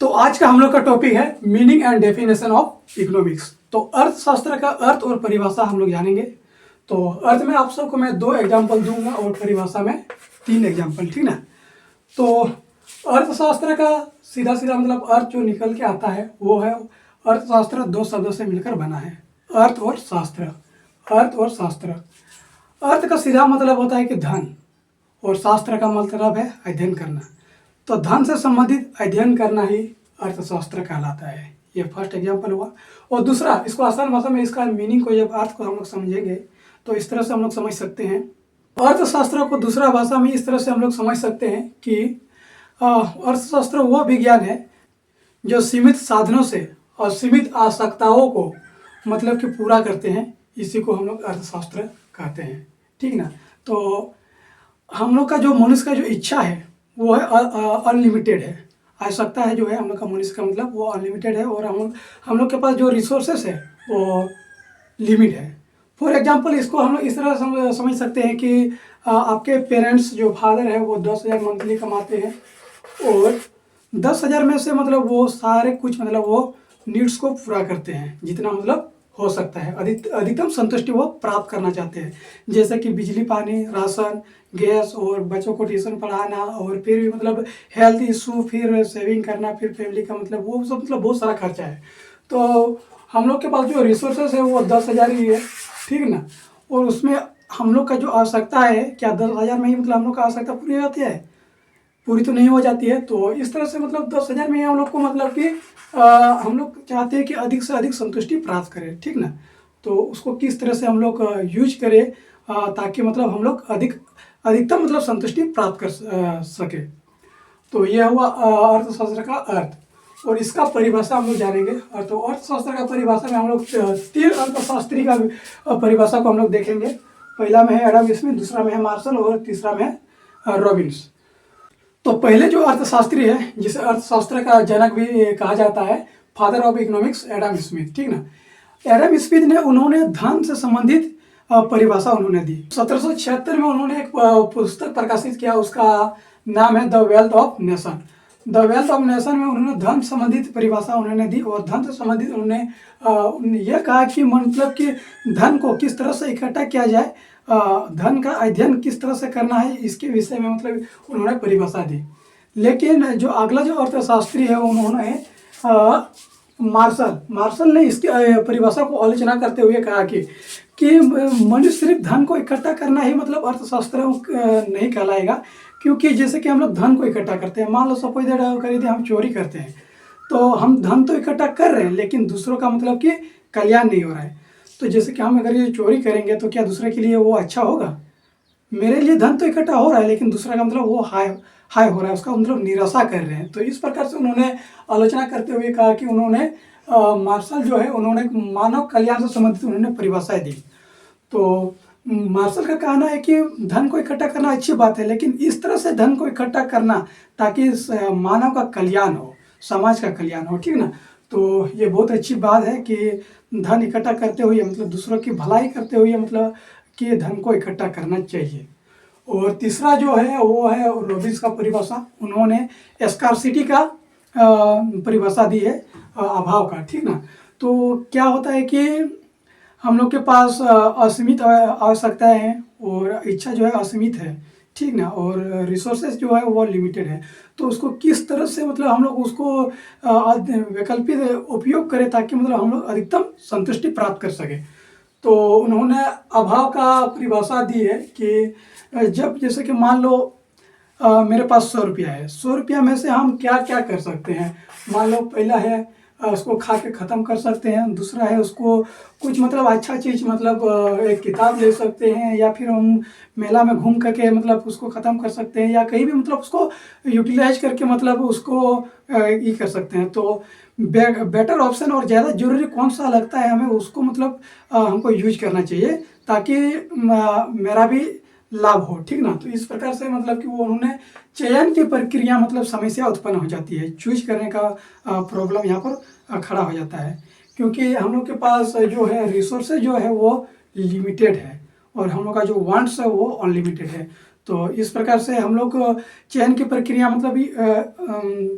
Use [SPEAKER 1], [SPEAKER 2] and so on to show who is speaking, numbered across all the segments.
[SPEAKER 1] तो आज का हम लोग का टॉपिक है meaning and definition of economics. तो अर्थशास्त्र का अर्थ और परिभाषा हम लोग जानेंगे। तो अर्थ में आप सबको मैं 2 एग्जाम्पल दूंगा और परिभाषा में 3 एग्जाम्पल, ठीक ना। तो अर्थशास्त्र का सीधा सीधा मतलब अर्थ जो निकल के आता है वो है, अर्थशास्त्र 2 शब्दों से मिलकर बना है, अर्थ और शास्त्र। अर्थ और शास्त्र, अर्थ का सीधा मतलब होता है कि धन, और शास्त्र का मतलब है अध्ययन करना। तो धन से संबंधित अध्ययन करना ही अर्थशास्त्र कहलाता है। ये फर्स्ट एग्जाम्पल हुआ। और दूसरा, इसको आसान भाषा में इसका मीनिंग को, जब अर्थ को हम लोग समझेंगे तो इस तरह से हम लोग समझ सकते हैं। अर्थशास्त्र को दूसरा भाषा में इस तरह से हम लोग समझ सकते हैं कि अर्थशास्त्र वो विज्ञान है जो सीमित साधनों से और सीमित आवश्यकताओं को मतलब कि पूरा करते हैं। इसी को हम लोग अर्थशास्त्र कहते हैं, ठीक ना। तो हम लोग का जो मनुष्य का जो इच्छा है वो है अनलिमिटेड है। आवश्यकता है जो है हम लोग का मनुष्य का मतलब वो अनलिमिटेड है, और हम लोग के पास जो रिसोर्सेस है वो लिमिट है। फॉर एग्जांपल, इसको हम लोग इस तरह समझ सकते हैं कि आपके पेरेंट्स जो फादर है वो 10,000 मंथली कमाते हैं, और 10,000 में से मतलब वो सारे कुछ मतलब वो नीड्स को पूरा करते हैं जितना मतलब हो सकता है। अधिकतम संतुष्टि वो प्राप्त करना चाहते हैं, जैसे कि बिजली, पानी, राशन, गैस, और बच्चों को ट्यूशन पढ़ाना, और फिर भी मतलब हेल्थ इशू, फिर सेविंग करना, फिर फैमिली का मतलब वो सब मतलब बहुत सारा खर्चा है। तो हम लोग के पास जो रिसोर्सेस है वो 10,000 ही है, ठीक ना। और उसमें हम लोग का जो आवश्यकता है, क्या 10,000 में ही मतलब हम लोग का आवश्यकता पूरी हो जाती है? पूरी तो नहीं हो जाती है। तो इस तरह से मतलब 10,000 में ही हम लोग को मतलब कि हम लोग चाहते हैं कि अधिक से अधिक संतुष्टि प्राप्त करें, ठीक ना। तो उसको किस तरह से हम लोग यूज करें ताकि मतलब हम लोग अधिकतम मतलब संतुष्टि प्राप्त कर सके। तो यह हुआ अर्थशास्त्र का अर्थ। और इसका परिभाषा हम लोग जानेंगे। तो अर्थशास्त्र का परिभाषा में हम लोग 3 अर्थशास्त्री का परिभाषा को हम लोग देखेंगे। पहला में है एडम स्मिथ, दूसरा में है मार्शल, और तीसरा में है रॉबिन्स। तो पहले जो अर्थशास्त्री है, जिसे अर्थशास्त्र का जनक भी कहा जाता है, father of economics, Adam Smith, ठीक ना। एडम स्मिथ ने उन्होंने धन से संबंधित परिभाषा उन्होंने दी। 1776 में उन्होंने एक पुस्तक प्रकाशित किया, उसका नाम है the wealth of nation. The wealth of nation में उन्होंने धन संबंधित परिभाषा उन्होंने दी, और धन से संबंधित उन्होंने यह कहा कि मतलब कि धन को किस तरह से इकट्ठा किया जाए, धन का अध्ययन किस तरह से करना है, इसके विषय में मतलब उन्होंने परिभाषा दी। लेकिन जो अगला जो अर्थशास्त्री है उन्होंने मार्शल ने इसकी परिभाषा को आलोचना करते हुए कहा कि मनुष्य सिर्फ धन को इकट्ठा करना ही मतलब अर्थशास्त्र नहीं कहलाएगा, क्योंकि जैसे कि हम लोग धन को इकट्ठा करते हैं, मान लो सपोज दैट करिए हम चोरी करते हैं, तो हम धन तो इकट्ठा कर रहे हैं लेकिन दूसरों का मतलब कि कल्याण नहीं हो रहा है। तो जैसे कि हम अगर ये चोरी करेंगे तो क्या दूसरे के लिए वो अच्छा होगा? मेरे लिए धन तो इकट्ठा हो रहा है लेकिन दूसरा का मतलब वो हाय हो रहा है, उसका मतलब निराशा कर रहे हैं। तो इस प्रकार से उन्होंने आलोचना करते हुए कहा कि उन्होंने मार्शल जो है उन्होंने मानव कल्याण से संबंधित उन्होंने परिभाषाएं दी। तो मार्शल का कहना है कि धन को इकट्ठा करना अच्छी बात है, लेकिन इस तरह से धन को इकट्ठा करना ताकि मानव का कल्याण हो, समाज का कल्याण हो, ठीक ना। तो ये बहुत अच्छी बात है कि धन इकट्ठा करते हुए मतलब दूसरों की भलाई करते हुए मतलब कि धन को इकट्ठा करना चाहिए। और तीसरा जो है वो है रॉबिन्स का परिभाषा। उन्होंने स्कार्सिटी का परिभाषा दी है, अभाव का, ठीक ना। तो क्या होता है कि हम लोग के पास असीमित आवश्यकताएं हैं और इच्छा जो है असीमित है, ठीक ना, और रिसोर्सेज जो है वो लिमिटेड है। तो उसको किस तरह से मतलब हम लोग उसको वैकल्पिक उपयोग करें ताकि मतलब हम लोग अधिकतम संतुष्टि प्राप्त कर सकें। तो उन्होंने अभाव का परिभाषा दी है कि जब जैसे कि मान लो मेरे पास 100 रुपया है, 100 रुपया में से हम क्या क्या कर सकते हैं। मान लो पहला है उसको खा के ख़त्म कर सकते हैं, दूसरा है उसको कुछ मतलब अच्छा चीज़ मतलब एक किताब ले सकते हैं, या फिर हम मेला में घूम करके मतलब उसको ख़त्म कर सकते हैं, या कहीं भी मतलब उसको यूटिलाइज करके मतलब उसको ये कर सकते हैं। तो बेटर ऑप्शन और ज़्यादा ज़रूरी कौन सा लगता है हमें, उसको मतलब हमको यूज करना चाहिए ताकि मेरा भी लाभ हो, ठीक ना। तो इस प्रकार से मतलब कि वो उन्होंने चयन की प्रक्रिया मतलब समस्या उत्पन्न हो जाती है, चूज करने का प्रॉब्लम यहाँ पर खड़ा हो जाता है, क्योंकि हम लोग के पास जो है रिसोर्सेज जो है वो लिमिटेड है और हम लोग का जो वांट्स है वो अनलिमिटेड है। तो इस प्रकार से हम लोग चयन की प्रक्रिया मतलब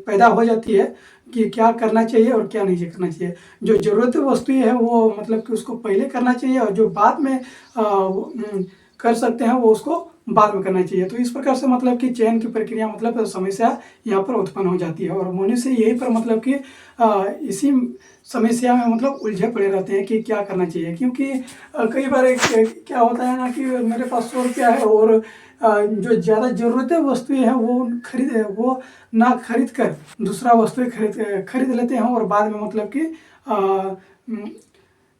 [SPEAKER 1] पैदा हो जाती है, कि क्या करना चाहिए और क्या नहीं करना चाहिए। जो ज़रूरत वस्तुएं है वो मतलब कि उसको पहले करना चाहिए, और जो बाद में कर सकते हैं वो उसको बाद में करना चाहिए। तो इस प्रकार से मतलब कि चयन की प्रक्रिया मतलब समस्या यहाँ पर उत्पन्न हो जाती है, और मनुष्य यही पर मतलब कि इसी समस्या में मतलब उलझे पड़े रहते हैं कि क्या करना चाहिए। क्योंकि कई बार क्या होता है ना कि मेरे पास 100 रुपया है, और जो ज़्यादा ज़रूरतें वस्तुएं हैं वो ना खरीद कर दूसरा वस्तुएं खरीद लेते हैं, और बाद में मतलब कि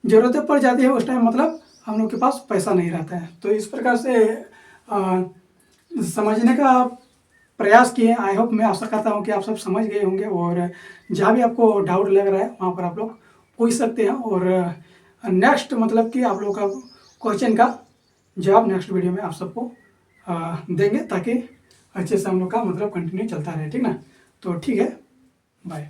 [SPEAKER 1] ज़रूरतें पड़ जाती है, उस टाइम मतलब हम लोग के पास पैसा नहीं रहता है। तो इस प्रकार से समझने का प्रयास किए। आई होप, मैं आशा करता हूँ कि आप सब समझ गए होंगे, और जहाँ भी आपको डाउट लग रहा है वहाँ पर आप लोग पूछ सकते हैं, और नेक्स्ट मतलब कि आप लोग का क्वेश्चन का जवाब नेक्स्ट वीडियो में आप सबको देंगे, ताकि अच्छे से हम लोग का मतलब कंटिन्यू चलता रहे, ठीक ना। तो ठीक है, बाय।